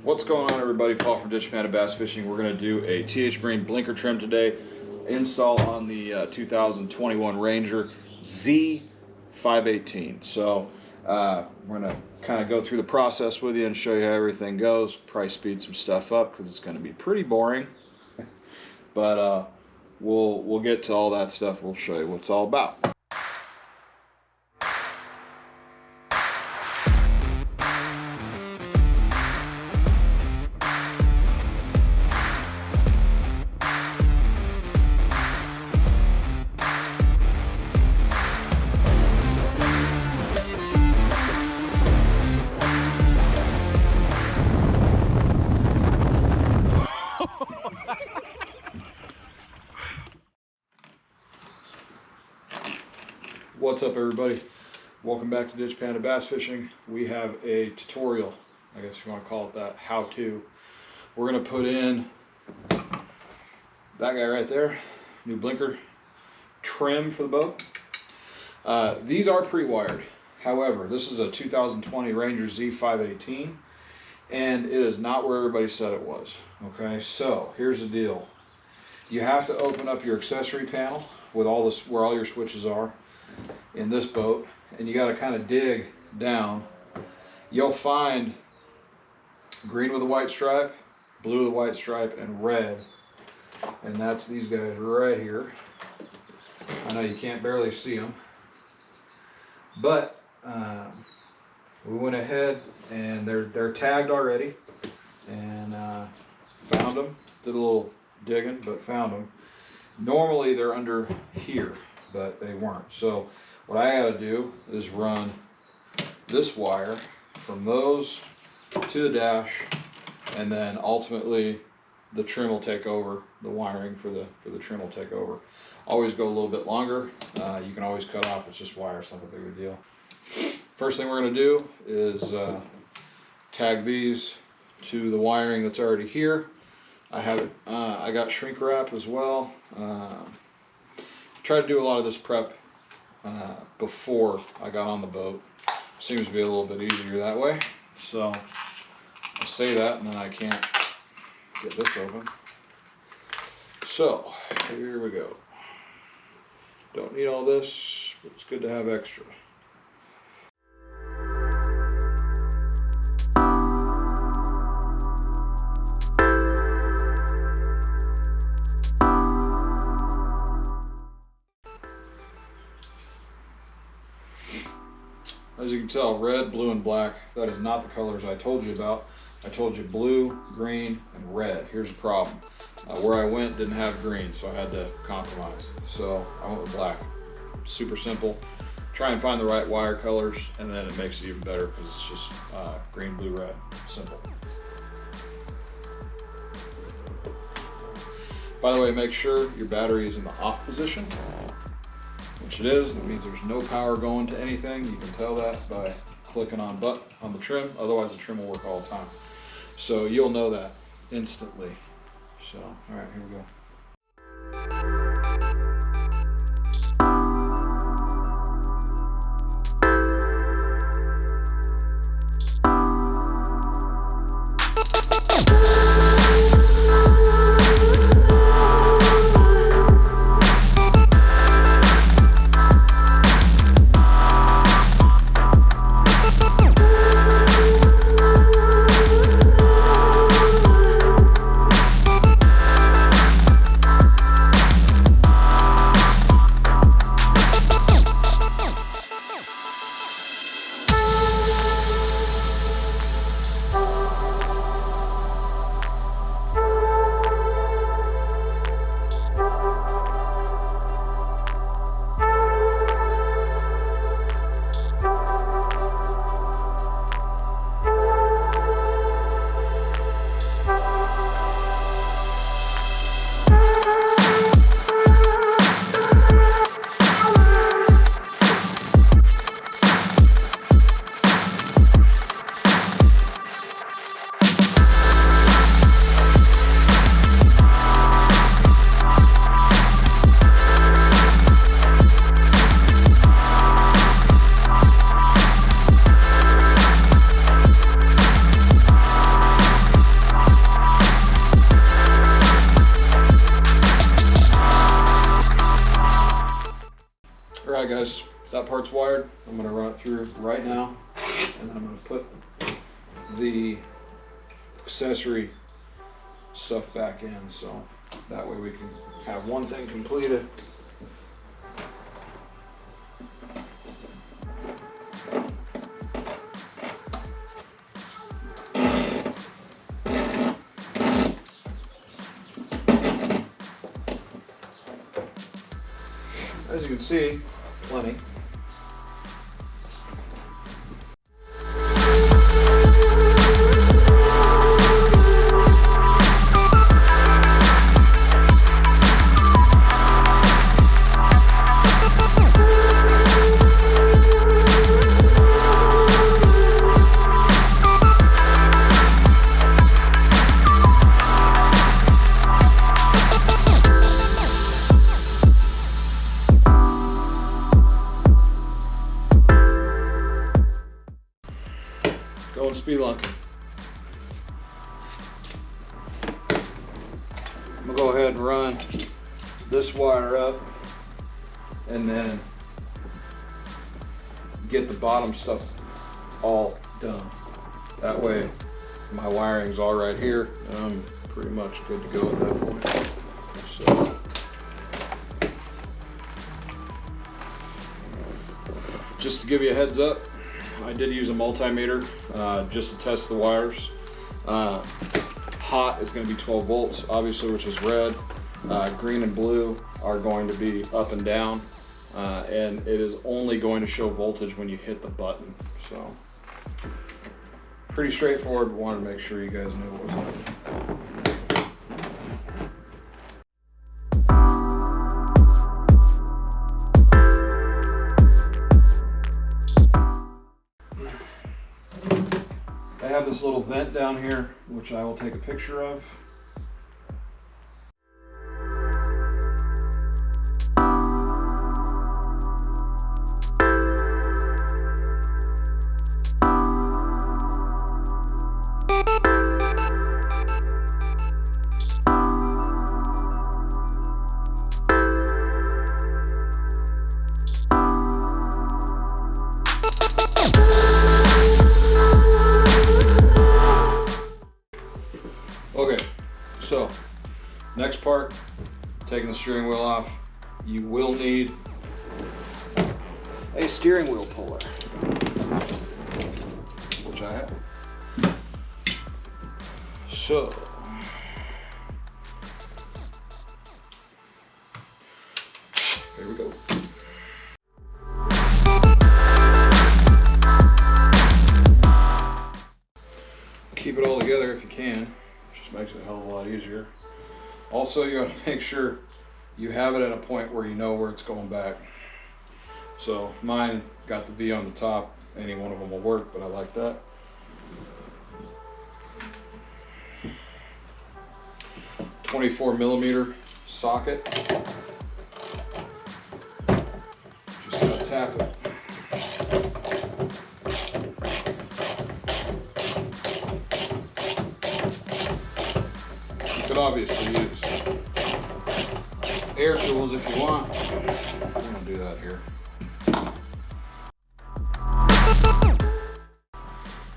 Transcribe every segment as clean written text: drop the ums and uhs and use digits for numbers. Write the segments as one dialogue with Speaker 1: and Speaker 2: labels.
Speaker 1: What's going on, everybody? Paul from Panda Bass Fishing. We're going to do a TH Marine blinker trim today, install on the 2021 Ranger Z518. So we're going to kind of go through the process with you and show you how everything goes. Probably speed some stuff up because it's going to be pretty boring, but we'll get to all that stuff. We'll show you what it's all about. What's up, everybody? Welcome back to Panda Bass Fishing. We have a tutorial, I guess you want to call it that, how-to. We're going to put in that guy right there, new blinker trim for the boat. These are pre-wired. However, this is a 2020 Ranger Z518, and it is not where everybody said it was. Okay, so here's the deal. You have to open up your accessory panel with all this, where all your switches are in this boat, and you got to kind of dig down. You'll find green with a white stripe, blue with a white stripe, and red, and that's these guys right here. I know you can't barely see them, but we went ahead and they're tagged already, and found them. Did a little digging, but found them. Normally they're under here, but they weren't. So what I had to do is run this wire from those to the dash, and then ultimately the trim will take over. The wiring for the trim will take over. Always go a little bit longer. You can always cut off. It's just wire. It's not a big deal. First thing we're going to do is tag these to the wiring that's already here. I have it. I got shrink wrap as well. Try to do a lot of this prep before I got on the boat. Seems to be a little bit easier that way. So I say that, and then I can't get this open. So here we go. Don't need all this, but it's good to have extra. As you can tell, red, blue, and black, that is not the colors I told you about. I told you blue, green, and red. Here's the problem. Where I went didn't have green, so I had to compromise. So I went with black. Super simple. Try and find the right wire colors, and then it makes it even better because it's just green, blue, red. Simple. By the way, make sure your battery is in the off position, which it is. That means there's no power going to anything. You can tell that by clicking on the trim. Otherwise the trim will work all the time. So you'll know that instantly. So, all right, here we go. that part's wired. I'm going to run it through right now, and then I'm going to put the accessory stuff back in, so that way we can have one thing completed. As you can see, plenty. Going speed locking. I'm gonna go ahead and run this wire up and then get the bottom stuff all done. That way my wiring's all right here and I'm pretty much good to go at that point. So just to give you a heads up, I did use a multimeter just to test the wires. Hot is going to be 12 volts, obviously, which is red. Green and blue are going to be up and down, and it is only going to show voltage when you hit the button. So, pretty straightforward, but wanted to make sure you guys knew what was happening. I have this little vent down here, which I will take a picture of. Okay, so next part, taking the steering wheel off, you will need a steering wheel puller, which I have. So, here we go. Keep it all together if you can. Makes it a hell of a lot easier. Also, you gotta make sure you have it at a point where you know where it's going back. So mine got the V on the top. Any one of them will work, but I like that. .24mm socket. Just gotta tap it. Could obviously use air tools if you want. I'm gonna do that here.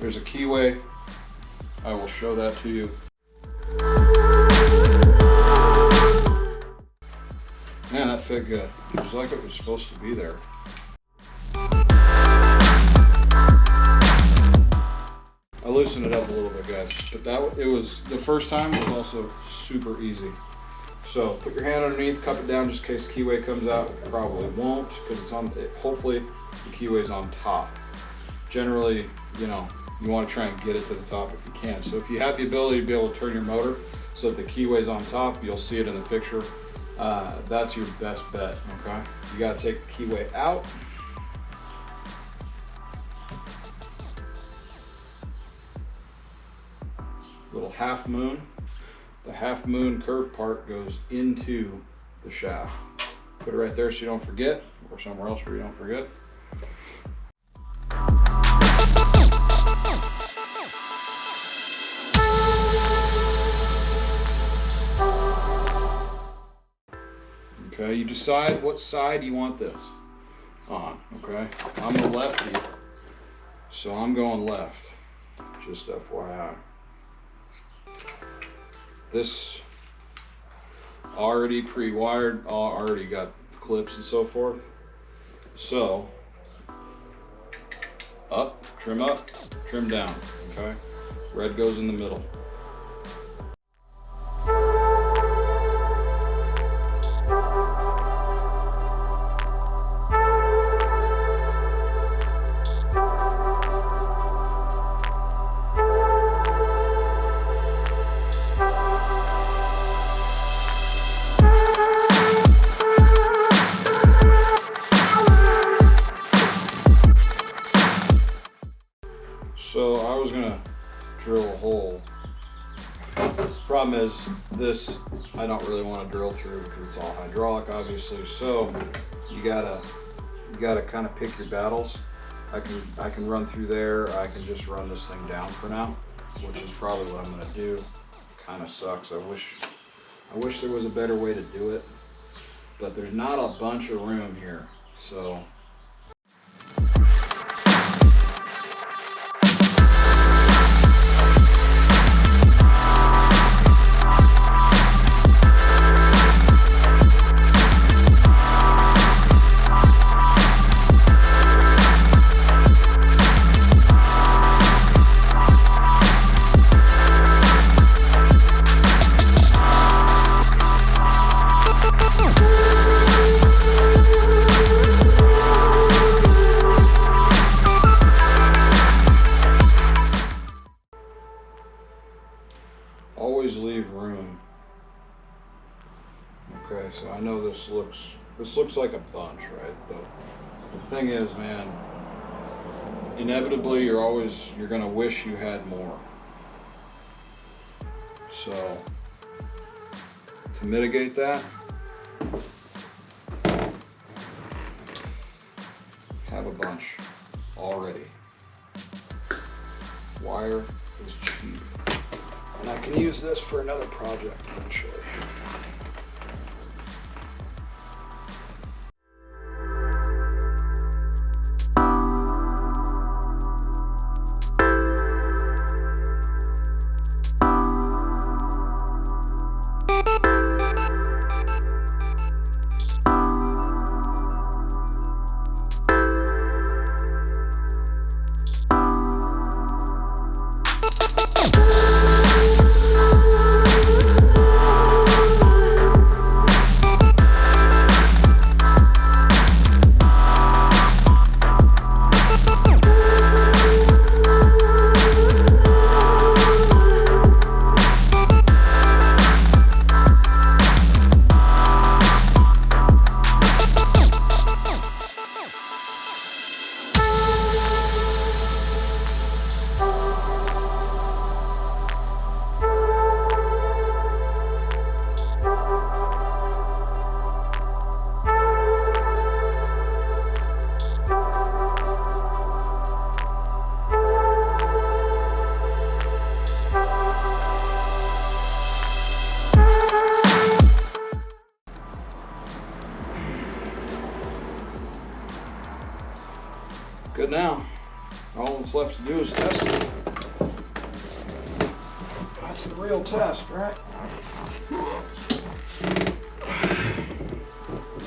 Speaker 1: There's a keyway. I will show that to you. Man, that fit good. It was like it was supposed to be there. I loosened it up a little bit, guys, but the first time was also super easy. So put your hand underneath, cup it down just in case the keyway comes out. It probably won't because it's on. Hopefully the keyway's on top. Generally, you know, you want to try and get it to the top if you can. So if you have the ability to be able to turn your motor so that the keyway's on top, you'll see it in the picture. That's your best bet. Okay, you got to take the keyway out. Little half moon. The half moon curved part goes into the shaft. Put it right there so you don't forget, or somewhere else where you don't forget. Okay, you decide what side you want this. on, okay? I'm a lefty, so I'm going left, just FYI. This already pre-wired, already got clips and so forth. So, up, trim down, okay? Red goes in the middle. So I was gonna drill a hole. Problem is, this I don't really want to drill through because it's all hydraulic, obviously. So you gotta kind of pick your battles. I can run through there. I can just run this thing down for now, which is probably what I'm gonna do. Kind of sucks. I wish there was a better way to do it, but there's not a bunch of room here, so. Always leave room. Okay, so I know this looks like a bunch, right? But the thing is, man, inevitably you're gonna wish you had more. So to mitigate that, have a bunch already. Wire is cheap. And I can use this for another project eventually. Good now. All that's left to do is test it. That's the real test, right?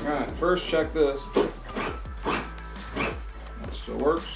Speaker 1: Alright, first check this. That still works.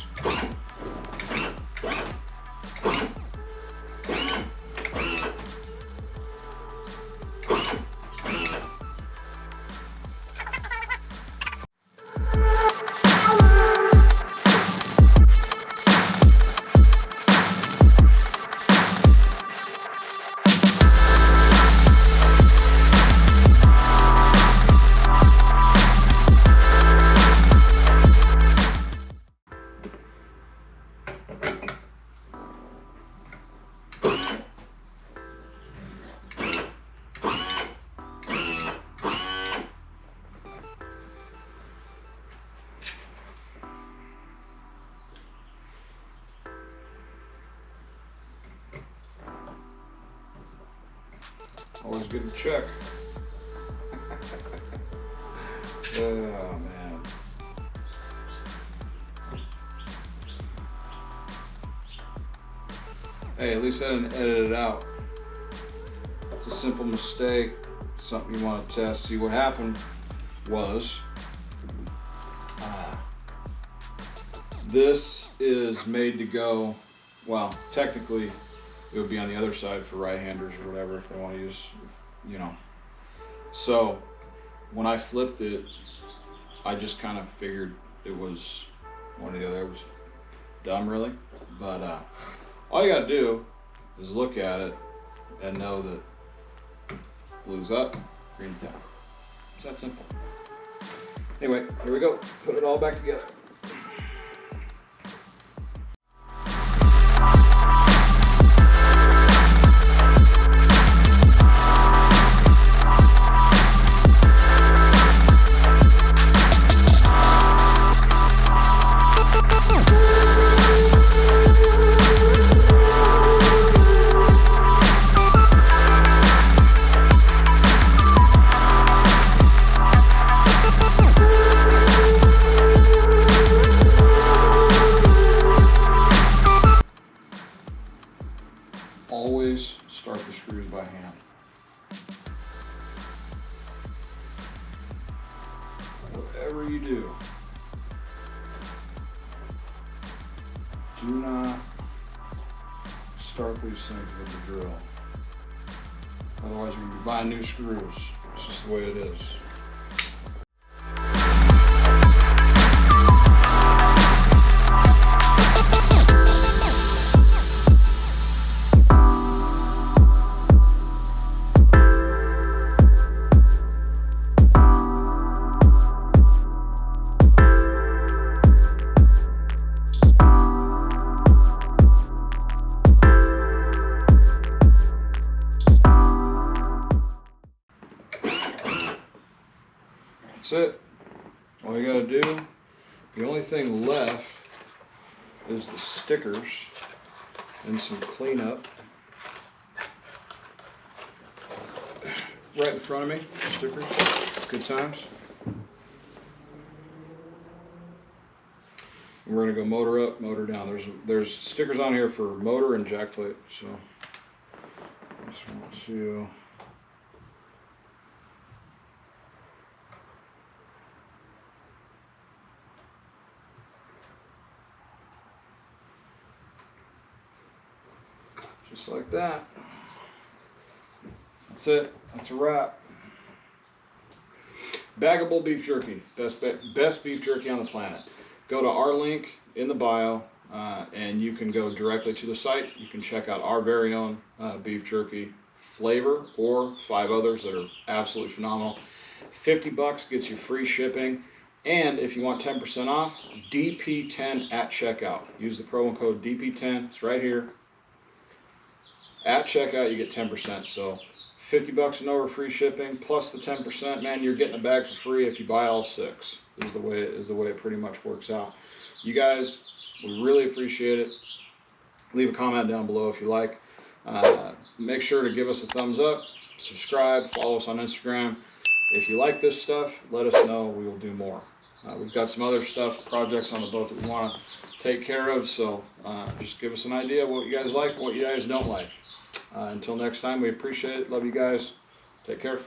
Speaker 1: Always good to check. Oh man. hey, at least I didn't edit it out. It's a simple mistake, something you want to test. See, what happened was, this is made to go, well, technically it would be on the other side for right-handers or whatever if they want to use, you know. So when I flipped it, I just kind of figured it was one or the other. It was dumb, really. But all you got to do is look at it and know that blue's up, green's down. It's that simple. Anyway, here we go. Put it all back together. Always start the screws by hand. Whatever you do, do not start these things with a drill. Otherwise you're going to be buying new screws. It's just the way it is. That's it. All you gotta do, the only thing left is the stickers and some cleanup. Right in front of me, stickers, good times. And we're gonna go motor up, motor down. There's stickers on here for motor and jack plate, so I just want to just like that. That's it. That's a wrap. Baggable beef jerky. Best beef jerky on the planet. Go to our link in the bio and you can go directly to the site. You can check out our very own beef jerky flavor or 5 others that are absolutely phenomenal. $50 gets you free shipping. And if you want 10% off, DP10 at checkout. Use the promo code DP10. It's right here. At checkout, you get 10%. So $50 and over, free shipping, plus the 10%. Man, you're getting a bag for free if you buy all 6. Is the way it pretty much works out. You guys, we really appreciate it. Leave a comment down below if you like. Make sure to give us a thumbs up, subscribe, follow us on Instagram. If you like this stuff, let us know. We will do more. We've got some other stuff, projects on the boat that we want to take care of, so just give us an idea what you guys like, what you guys don't like. Until next time, we appreciate it. Love you guys. Take care.